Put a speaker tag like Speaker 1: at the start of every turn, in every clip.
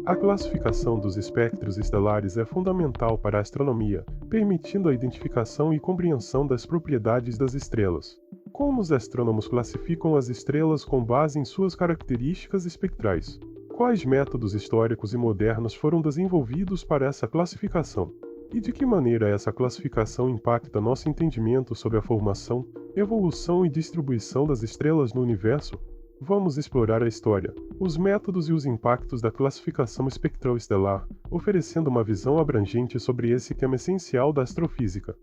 Speaker 1: A classificação dos espectros estelares é fundamental para a astronomia, permitindo a identificação e compreensão das propriedades das estrelas. Como os astrônomos classificam as estrelas com base em suas características espectrais? Quais métodos históricos e modernos foram desenvolvidos para essa classificação? E de que maneira essa classificação impacta nosso entendimento sobre a formação, evolução e distribuição das estrelas no universo? Vamos explorar a história, os métodos e os impactos da classificação espectral estelar, oferecendo uma visão abrangente sobre esse tema essencial da astrofísica.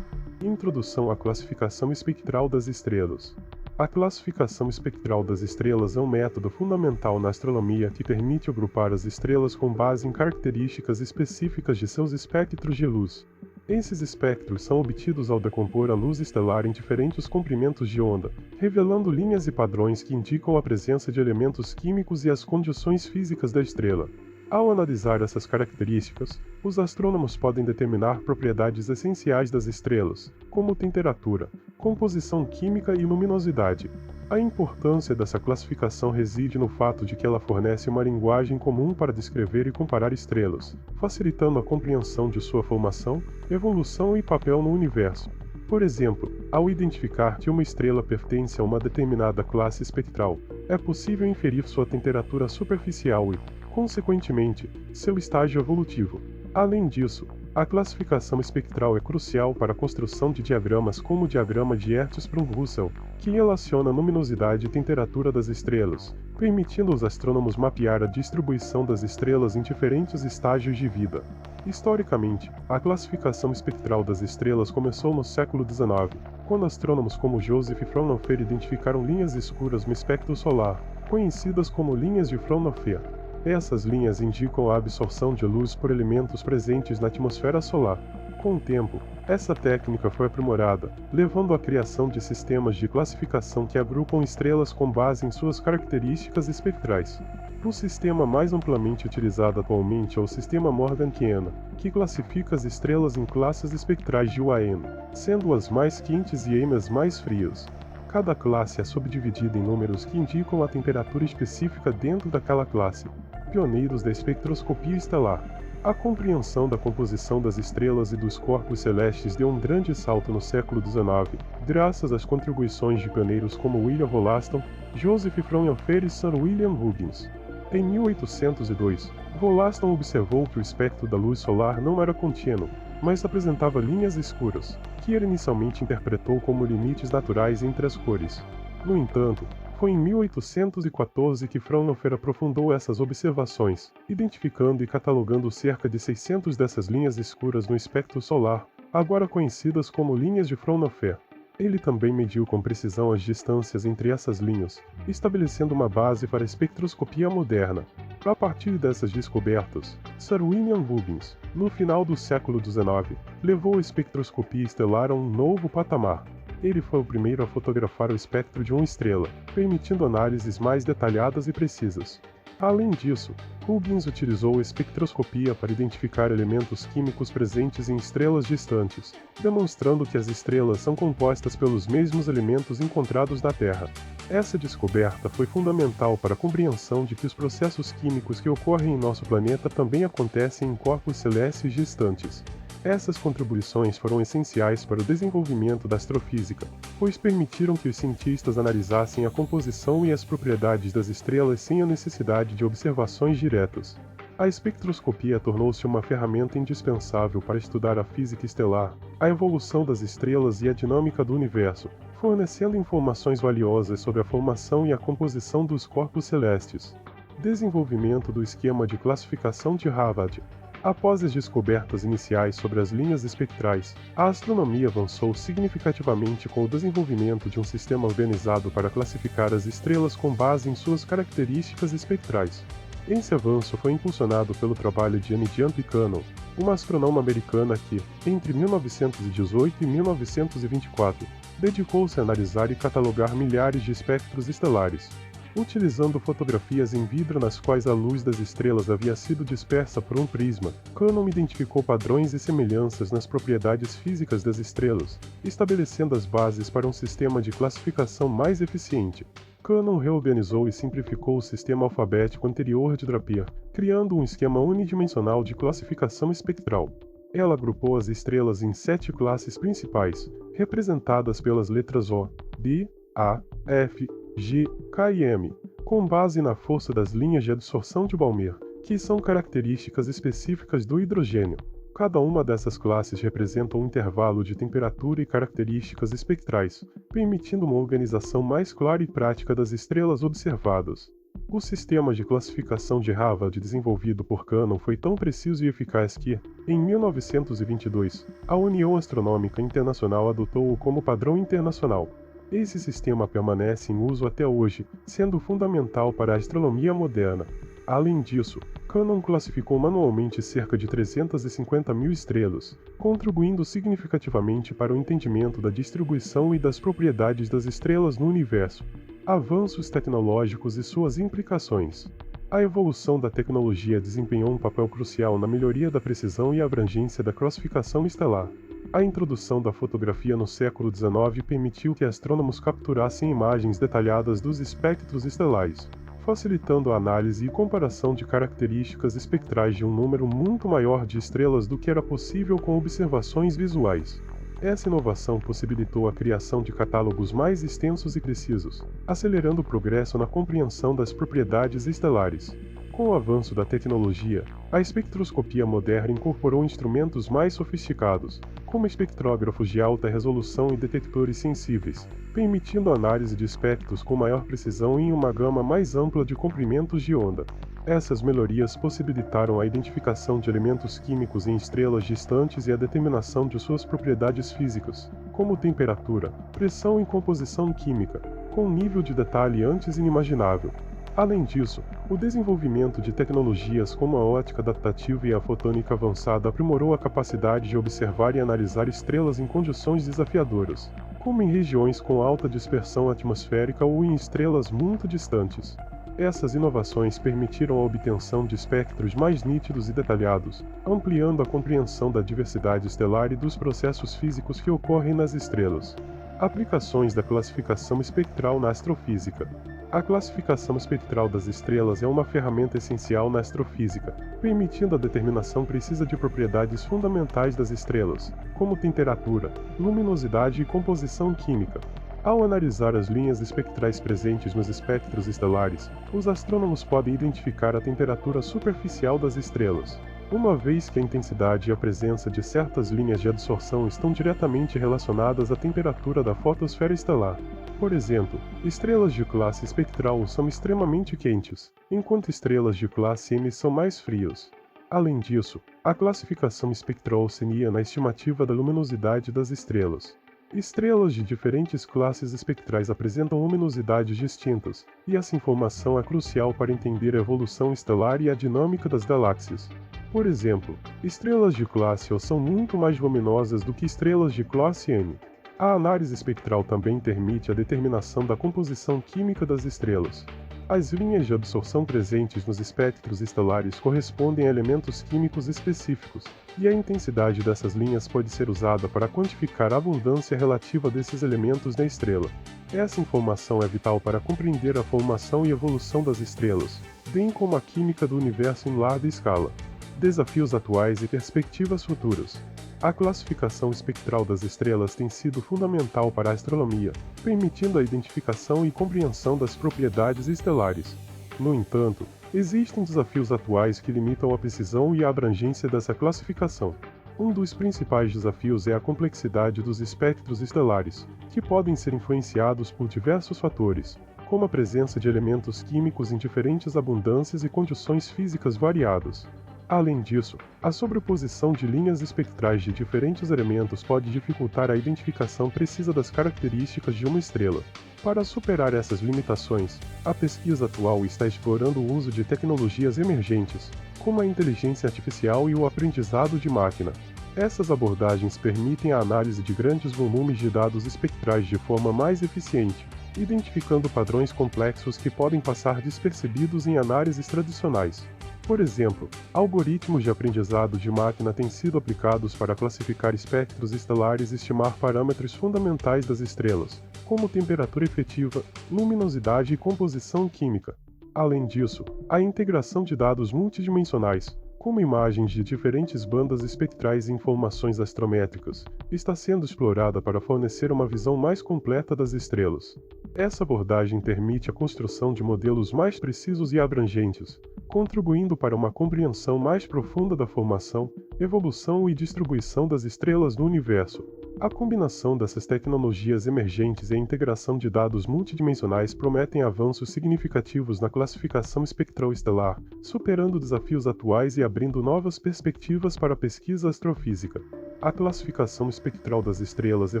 Speaker 1: Introdução à classificação espectral das estrelas. A classificação espectral das estrelas é um método fundamental na astronomia que permite agrupar as estrelas com base em características específicas de seus espectros de luz. Esses espectros são obtidos ao decompor a luz estelar em diferentes comprimentos de onda, revelando linhas e padrões que indicam a presença de elementos químicos e as condições físicas da estrela. Ao analisar essas características, os astrônomos podem determinar propriedades essenciais das estrelas, como temperatura, composição química e luminosidade. A importância dessa classificação reside no fato de que ela fornece uma linguagem comum para descrever e comparar estrelas, facilitando a compreensão de sua formação, evolução e papel no universo. Por exemplo, ao identificar que uma estrela pertence a uma determinada classe espectral, é possível inferir sua temperatura superficial e, consequentemente, seu estágio evolutivo. Além disso, a classificação espectral é crucial para a construção de diagramas como o diagrama de Hertzsprung-Russell, que relaciona a luminosidade e temperatura das estrelas, permitindo aos astrônomos mapear a distribuição das estrelas em diferentes estágios de vida. Historicamente, a classificação espectral das estrelas começou no século XIX, quando astrônomos como Joseph Fraunhofer identificaram linhas escuras no espectro solar, conhecidas como linhas de Fraunhofer. Essas linhas indicam a absorção de luz por elementos presentes na atmosfera solar. Com o tempo, essa técnica foi aprimorada, levando à criação de sistemas de classificação que agrupam estrelas com base em suas características espectrais. O sistema mais amplamente utilizado atualmente é o sistema Morganiano, que classifica as estrelas em classes espectrais de UAM, sendo as mais quentes e AM as mais frias. Cada classe é subdividida em números que indicam a temperatura específica dentro daquela classe. Pioneiros da espectroscopia estelar. A compreensão da composição das estrelas e dos corpos celestes deu um grande salto no século XIX, graças às contribuições de pioneiros como William Wollaston, Joseph Fraunhofer e Sir William Huggins. Em 1802, Wollaston observou que o espectro da luz solar não era contínuo, mas apresentava linhas escuras, que ele inicialmente interpretou como limites naturais entre as cores. No entanto, foi em 1814 que Fraunhofer aprofundou essas observações, identificando e catalogando cerca de 600 dessas linhas escuras no espectro solar, agora conhecidas como linhas de Fraunhofer. Ele também mediu com precisão as distâncias entre essas linhas, estabelecendo uma base para a espectroscopia moderna. A partir dessas descobertas, Sir William Huggins, no final do século XIX, levou a espectroscopia estelar a um novo patamar. Ele foi o primeiro a fotografar o espectro de uma estrela, permitindo análises mais detalhadas e precisas. Além disso, Huggins utilizou a espectroscopia para identificar elementos químicos presentes em estrelas distantes, demonstrando que as estrelas são compostas pelos mesmos elementos encontrados na Terra. Essa descoberta foi fundamental para a compreensão de que os processos químicos que ocorrem em nosso planeta também acontecem em corpos celestes distantes. Essas contribuições foram essenciais para o desenvolvimento da astrofísica, pois permitiram que os cientistas analisassem a composição e as propriedades das estrelas sem a necessidade de observações diretas. A espectroscopia tornou-se uma ferramenta indispensável para estudar a física estelar, a evolução das estrelas e a dinâmica do universo, fornecendo informações valiosas sobre a formação e a composição dos corpos celestes. Desenvolvimento do esquema de classificação de Harvard. Após as descobertas iniciais sobre as linhas espectrais, a astronomia avançou significativamente com o desenvolvimento de um sistema organizado para classificar as estrelas com base em suas características espectrais. Esse avanço foi impulsionado pelo trabalho de Annie Jump Cannon, uma astrônoma americana que, entre 1918 e 1924, dedicou-se a analisar e catalogar milhares de espectros estelares. Utilizando fotografias em vidro nas quais a luz das estrelas havia sido dispersa por um prisma, Cannon identificou padrões e semelhanças nas propriedades físicas das estrelas, estabelecendo as bases para um sistema de classificação mais eficiente. Cannon reorganizou e simplificou o sistema alfabético anterior de Draper, criando um esquema unidimensional de classificação espectral. Ela agrupou as estrelas em 7 classes principais, representadas pelas letras O, D, A, F, G, K e M, com base na força das linhas de absorção de Balmer, que são características específicas do hidrogênio. Cada uma dessas classes representa um intervalo de temperatura e características espectrais, permitindo uma organização mais clara e prática das estrelas observadas. O sistema de classificação de Harvard desenvolvido por Cannon foi tão preciso e eficaz que, em 1922, a União Astronômica Internacional adotou-o como padrão internacional. Esse sistema permanece em uso até hoje, sendo fundamental para a astronomia moderna. Além disso, Cannon classificou manualmente cerca de 350 mil estrelas, contribuindo significativamente para o entendimento da distribuição e das propriedades das estrelas no universo. Avanços tecnológicos e suas implicações. A evolução da tecnologia desempenhou um papel crucial na melhoria da precisão e abrangência da classificação estelar. A introdução da fotografia no século XIX permitiu que astrônomos capturassem imagens detalhadas dos espectros estelares, facilitando a análise e comparação de características espectrais de um número muito maior de estrelas do que era possível com observações visuais. Essa inovação possibilitou a criação de catálogos mais extensos e precisos, acelerando o progresso na compreensão das propriedades estelares. Com o avanço da tecnologia, a espectroscopia moderna incorporou instrumentos mais sofisticados, como espectrógrafos de alta resolução e detectores sensíveis, permitindo a análise de espectros com maior precisão em uma gama mais ampla de comprimentos de onda. Essas melhorias possibilitaram a identificação de elementos químicos em estrelas distantes e a determinação de suas propriedades físicas, como temperatura, pressão e composição química, com um nível de detalhe antes inimaginável. Além disso, o desenvolvimento de tecnologias como a ótica adaptativa e a fotônica avançada aprimorou a capacidade de observar e analisar estrelas em condições desafiadoras, como em regiões com alta dispersão atmosférica ou em estrelas muito distantes. Essas inovações permitiram a obtenção de espectros mais nítidos e detalhados, ampliando a compreensão da diversidade estelar e dos processos físicos que ocorrem nas estrelas. Aplicações da classificação espectral na astrofísica. A classificação espectral das estrelas é uma ferramenta essencial na astrofísica, permitindo a determinação precisa de propriedades fundamentais das estrelas, como temperatura, luminosidade e composição química. Ao analisar as linhas espectrais presentes nos espectros estelares, os astrônomos podem identificar a temperatura superficial das estrelas, uma vez que a intensidade e a presença de certas linhas de absorção estão diretamente relacionadas à temperatura da fotosfera estelar. Por exemplo, estrelas de classe espectral são extremamente quentes, enquanto estrelas de classe M são mais frias. Além disso, a classificação espectral auxilia na estimativa da luminosidade das estrelas. Estrelas de diferentes classes espectrais apresentam luminosidades distintas, e essa informação é crucial para entender a evolução estelar e a dinâmica das galáxias. Por exemplo, estrelas de classe O são muito mais luminosas do que estrelas de classe M. A análise espectral também permite a determinação da composição química das estrelas. As linhas de absorção presentes nos espectros estelares correspondem a elementos químicos específicos, e a intensidade dessas linhas pode ser usada para quantificar a abundância relativa desses elementos na estrela. Essa informação é vital para compreender a formação e evolução das estrelas, bem como a química do universo em larga escala. Desafios atuais e perspectivas futuras. A classificação espectral das estrelas tem sido fundamental para a astronomia, permitindo a identificação e compreensão das propriedades estelares. No entanto, existem desafios atuais que limitam a precisão e a abrangência dessa classificação. Um dos principais desafios é a complexidade dos espectros estelares, que podem ser influenciados por diversos fatores, como a presença de elementos químicos em diferentes abundâncias e condições físicas variadas. Além disso, a sobreposição de linhas espectrais de diferentes elementos pode dificultar a identificação precisa das características de uma estrela. Para superar essas limitações, a pesquisa atual está explorando o uso de tecnologias emergentes, como a inteligência artificial e o aprendizado de máquina. Essas abordagens permitem a análise de grandes volumes de dados espectrais de forma mais eficiente, identificando padrões complexos que podem passar despercebidos em análises tradicionais. Por exemplo, algoritmos de aprendizado de máquina têm sido aplicados para classificar espectros estelares e estimar parâmetros fundamentais das estrelas, como temperatura efetiva, luminosidade e composição química. Além disso, a integração de dados multidimensionais, como imagens de diferentes bandas espectrais e informações astrométricas, está sendo explorada para fornecer uma visão mais completa das estrelas. Essa abordagem permite a construção de modelos mais precisos e abrangentes, contribuindo para uma compreensão mais profunda da formação, evolução e distribuição das estrelas no universo. A combinação dessas tecnologias emergentes e a integração de dados multidimensionais prometem avanços significativos na classificação espectral estelar, superando desafios atuais e abrindo novas perspectivas para a pesquisa astrofísica. A classificação espectral das estrelas é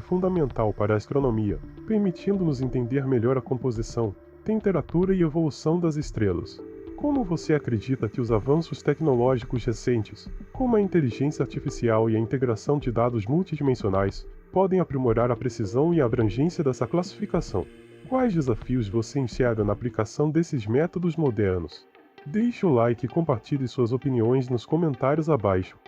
Speaker 1: fundamental para a astronomia, permitindo-nos entender melhor a composição, temperatura e evolução das estrelas. Como você acredita que os avanços tecnológicos recentes, como a inteligência artificial e a integração de dados multidimensionais, podem aprimorar a precisão e a abrangência dessa classificação? Quais desafios você enxerga na aplicação desses métodos modernos? Deixe o like e compartilhe suas opiniões nos comentários abaixo.